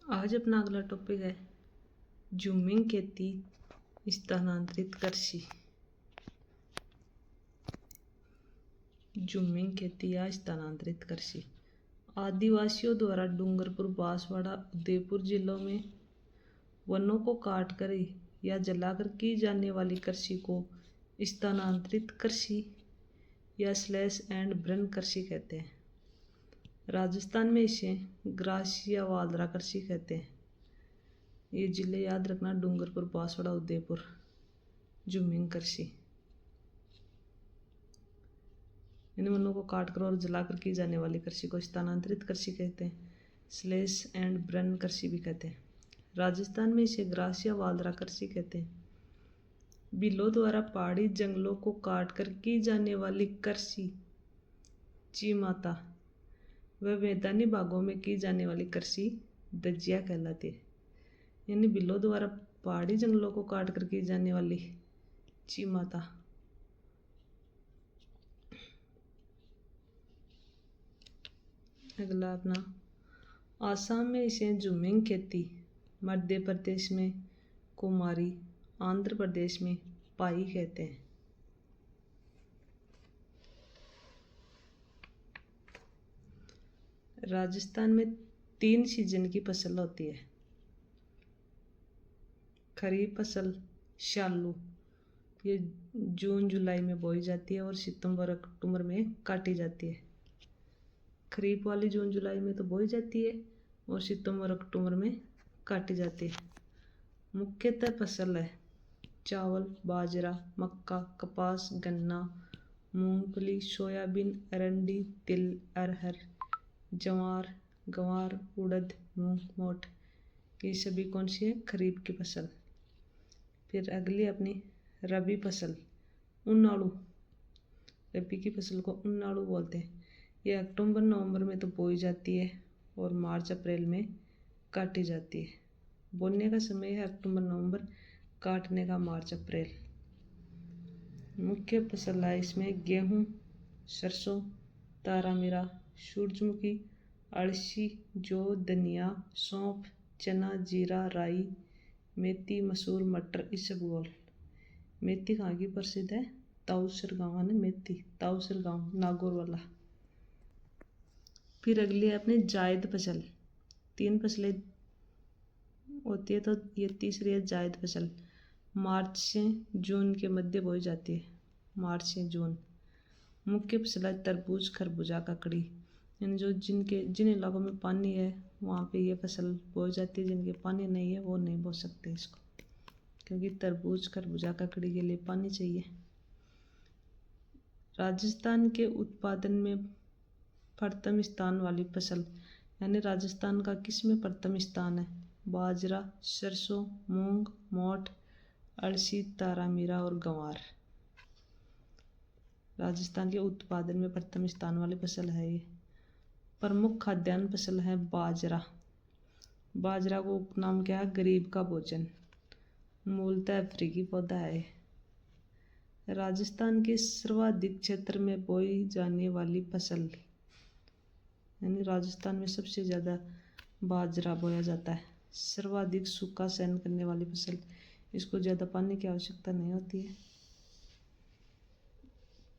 आज अपना अगला टॉपिक है जूमिंग खेती, स्थानांतरित कृषि। जूमिंग खेती या स्थानांतरित कृषि आदिवासियों द्वारा डूंगरपुर, बांसवाड़ा, उदयपुर जिलों में वनों को काटकर या जलाकर की जाने वाली कृषि को स्थानांतरित कृषि या स्लैश एंड बर्न कृषि कहते हैं। राजस्थान में इसे ग्रास या वालरा कृषि कहते हैं। ये जिले याद रखना: डूंगरपुर, बांसवाड़ा, उदयपुर। जूमिंग कृषि इन वनों को काटकर और जलाकर की जाने वाली कृषि को स्थानांतरित कृषि कहते हैं। स्लैश एंड बर्न कृषि भी कहते हैं। राजस्थान में इसे ग्रास या वालरा कृषि कहते हैं। बिलों द्वारा पहाड़ी जंगलों को काटकर की जाने वाली कृषि चीमाता व मैदानी भागों में की जाने वाली कृषि दजिया कहलाती है। यानी बिलों द्वारा पहाड़ी जंगलों को काटकर की जाने वाली चीमाता। अगला अपना आसाम में इसे जूमिंग खेती, मध्य प्रदेश में कुमारी, आंध्र प्रदेश में पाई कहते हैं। राजस्थान में 3 सीजन की फसल होती है। खरीफ फसल शालू, ये जून जुलाई में बोई जाती है और सितंबर अक्टूबर में काटी जाती है। खरीफ वाली जून जुलाई में तो बोई जाती है और सितंबर अक्टूबर में काटी जाती है। मुख्यतः फसल है चावल, बाजरा, मक्का, कपास, गन्ना, मूंगफली, सोयाबीन, अरंडी, तिल, अरहर, जवार, गंवार, उड़द, मूंग, मोठ। ये सभी कौन सी है? खरीफ की फसल। फिर अगली अपनी रबी फसल उन्नाड़ू। रबी की फसल को उन्नाड़ू बोलते हैं। ये अक्टूबर नवंबर में तो बोई जाती है और मार्च अप्रैल में काटी जाती है। बोने का समय है अक्टूबर नवंबर, काटने का मार्च अप्रैल। मुख्य फसल है इसमें गेहूँ, सरसों, तारामीरा, सूरजमुखी, अड़सी, जौ, धनिया, सौंफ, चना, जीरा, राई, मेथी, मसूर, मटर, इसबगोल। मेथी कहाँ की प्रसिद्ध है? ताऊसर गाँव है मेथी, ताऊसर गाँव नागौर वाला। फिर अगली है अपनी जायद फसल। 3 फसलें होती है तो ये तीसरी है जायद फसल। मार्च से जून के मध्य बोई जाती है, मार्च से जून। मुख्य फसल है तरबूज, खरबूजा, ककड़ी। यानी जिन इलाकों में पानी है वहाँ पे ये फसल बोई जाती है। जिनके पानी नहीं है वो नहीं बो सकते इसको, क्योंकि तरबूज, खरबूजा, ककड़ी के लिए पानी चाहिए। राजस्थान के उत्पादन में प्रथम स्थान वाली फसल, यानी राजस्थान का किस में प्रथम स्थान है? बाजरा, सरसों, मूंग, मोठ, अड़सी, तारामीरा और गंवार। राजस्थान के उत्पादन में प्रथम स्थान वाली फसल है ये। प्रमुख खाद्यान्न फसल है बाजरा। बाजरा को उपनाम क्या है? गरीब का भोजन। मूलतः अफ्रीकी पौधा है। राजस्थान के सर्वाधिक क्षेत्र में बोई जाने वाली फसल, यानी राजस्थान में सबसे ज़्यादा बाजरा बोया जाता है। सर्वाधिक सूखा सहन करने वाली फसल, इसको ज़्यादा पानी की आवश्यकता नहीं होती है।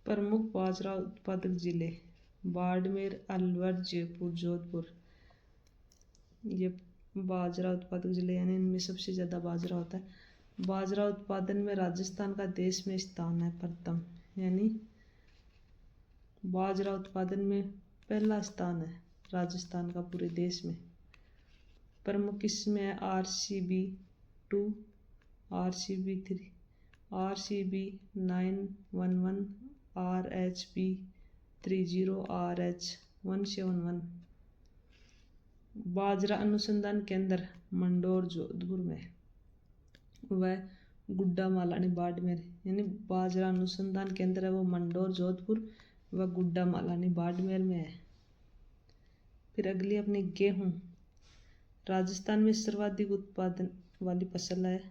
प्रमुख बाजरा उत्पादक जिले बाड़मेर, अलवर, जयपुर, जोधपुर। ये बाजरा उत्पादक जिले, यानी इनमें सबसे ज़्यादा बाजरा होता है। बाजरा उत्पादन में राजस्थान का देश में स्थान है प्रथम, यानी बाजरा उत्पादन में पहला स्थान है राजस्थान का पूरे देश में। प्रमुख इसमें है RCB2, RCB3, RCB 911, RHB30, RH171। बाजरा अनुसंधान केंद्र मंडोर, जोधपुर में व गुड्डामालानी, बाड़मेर। यानी बाजरा अनुसंधान केंद्र है वो मंडोर, जोधपुर व गुड्डामालानी, बाड़मेर में है। फिर अगली अपनी गेहूँ। राजस्थान में सर्वाधिक उत्पादन वाली फसल है।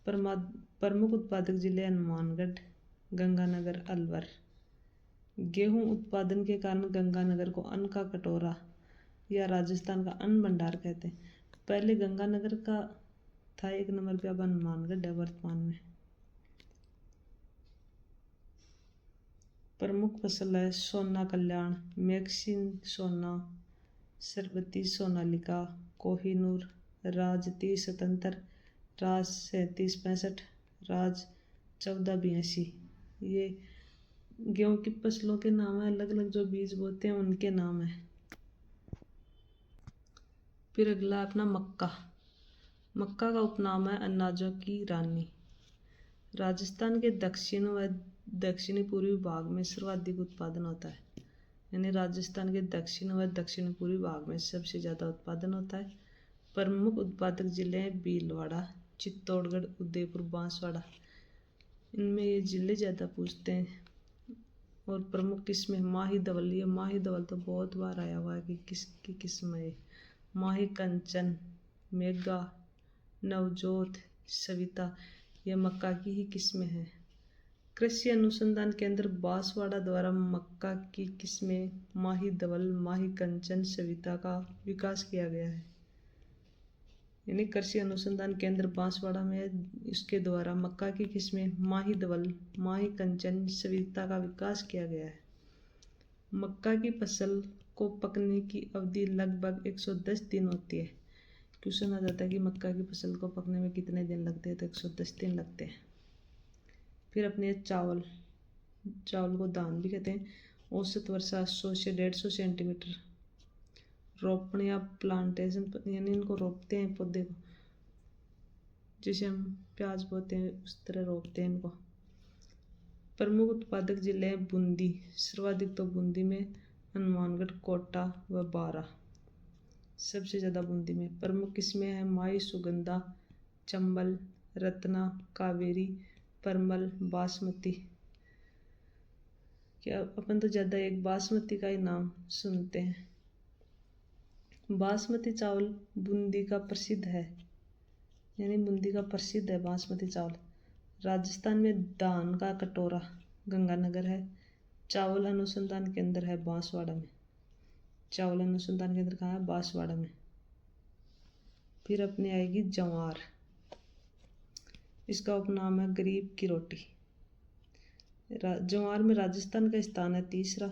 प्रमुख उत्पादक जिले हनुमानगढ़, गंगानगर, अलवर। गेहूं उत्पादन के कारण गंगानगर को अन्न का कटोरा या राजस्थान का अन्न भंडार कहते हैं। पहले गंगानगर का था 1 नंबर पे, अब हनुमानगढ़ है वर्तमान में। प्रमुख फसल है सोना कल्याण, मैक्सिन सोना, सरबती सोनालिका, कोहिनूर, राज 30 स्वतंत्र, राज 3765, राज 1482। ये गेहूं की फसलों के नाम है, अलग अलग जो बीज बोते हैं उनके नाम है। फिर अगला अपना मक्का। मक्का का उपनाम है अनाजों की रानी। राजस्थान के दक्षिण व दक्षिणी पूर्वी भाग में सर्वाधिक उत्पादन होता है, यानी राजस्थान के दक्षिण व दक्षिण पूर्वी भाग में सबसे ज़्यादा उत्पादन होता है। प्रमुख उत्पादक जिले हैं भीलवाड़ा, चित्तौड़गढ़, उदयपुर, बांसवाड़ा। इनमें ये जिले ज़्यादा पूछते हैं। और प्रमुख किस्में माही धवल, ये माही धवल तो बहुत बार आया हुआ है कि किसकी किस्म है। माही कंचन, मेगा, नवजोत, सविता, ये मक्का की ही किस्में हैं। कृषि अनुसंधान केंद्र बांसवाड़ा द्वारा मक्का की किस्में माही धवल, माही कंचन, सविता का विकास किया गया है। यानी कृषि अनुसंधान केंद्र बांसवाड़ा में इसके द्वारा मक्का की किस्में माही धवल, माही कंचन, सविता का विकास किया गया है। मक्का की फसल को पकने की अवधि लगभग 110 दिन होती है। क्वेश्चन आ जाता है कि मक्का की फसल को पकने में कितने दिन लगते हैं, तो 110 दिन लगते हैं। फिर अपने चावल को धान भी कहते हैं। औसत वर्षा 100 से 150 सेंटीमीटर। रोपण या प्लांटेशन, यानी इनको रोपते हैं पौधे को, जैसे हम प्याज बोते हैं उस तरह रोपते हैं इनको। प्रमुख उत्पादक जिले हैं बूंदी, सर्वाधिक तो बूंदी में, हनुमानगढ़, कोटा व बारा, सबसे ज़्यादा बूंदी में। प्रमुख किस्में हैं माई सुगंधा, चंबल, रत्ना, कावेरी, परमल, बासमती। क्या अपन तो ज़्यादा एक बासमती का ही नाम सुनते हैं। बासमती चावल बूंदी का प्रसिद्ध है, यानी बूंदी का प्रसिद्ध है बासमती चावल। राजस्थान में धान का कटोरा गंगानगर है। चावल अनुसंधान केंद्र है बांसवाड़ा में। चावल अनुसंधान केंद्र कहाँ है? बांसवाड़ा में। फिर अपने आएगी जवार, इसका उपनाम है गरीब की रोटी। जवार में राजस्थान का स्थान है 3रा।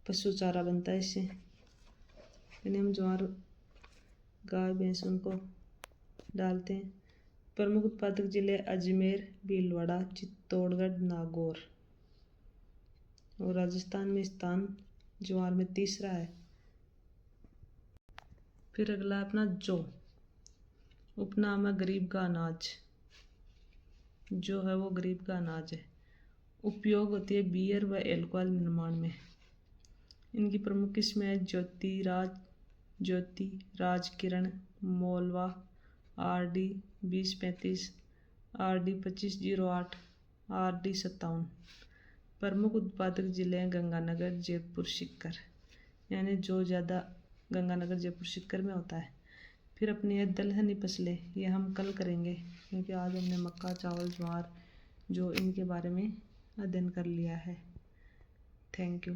पशु चारा बनता है इससे, यानी हम ज्वार गाय भैंस उनको डालते हैं। प्रमुख उत्पादक जिले अजमेर, भीलवाड़ा, चित्तौड़गढ़, नागौर। और राजस्थान में स्थान ज्वार में 3रा है। फिर अगला अपना जौ, उपनाम है गरीब का अनाज। जो है वो गरीब का अनाज है। उपयोग होती है बियर व एल्कोहल निर्माण में। इनकी प्रमुख किस्में है ज्योति, राज किरण, मोलवा, RD 2035, RD 2508, RD 57। प्रमुख उत्पादक जिले हैं गंगानगर, जयपुर, सीकर, यानी जो ज़्यादा गंगानगर, जयपुर, सीकर में होता है। फिर अपनी है दलहनी फसलें, ये हम कल करेंगे क्योंकि आज हमने मक्का, चावल, ज्वार जो इनके बारे में अध्ययन कर लिया है। Thank you.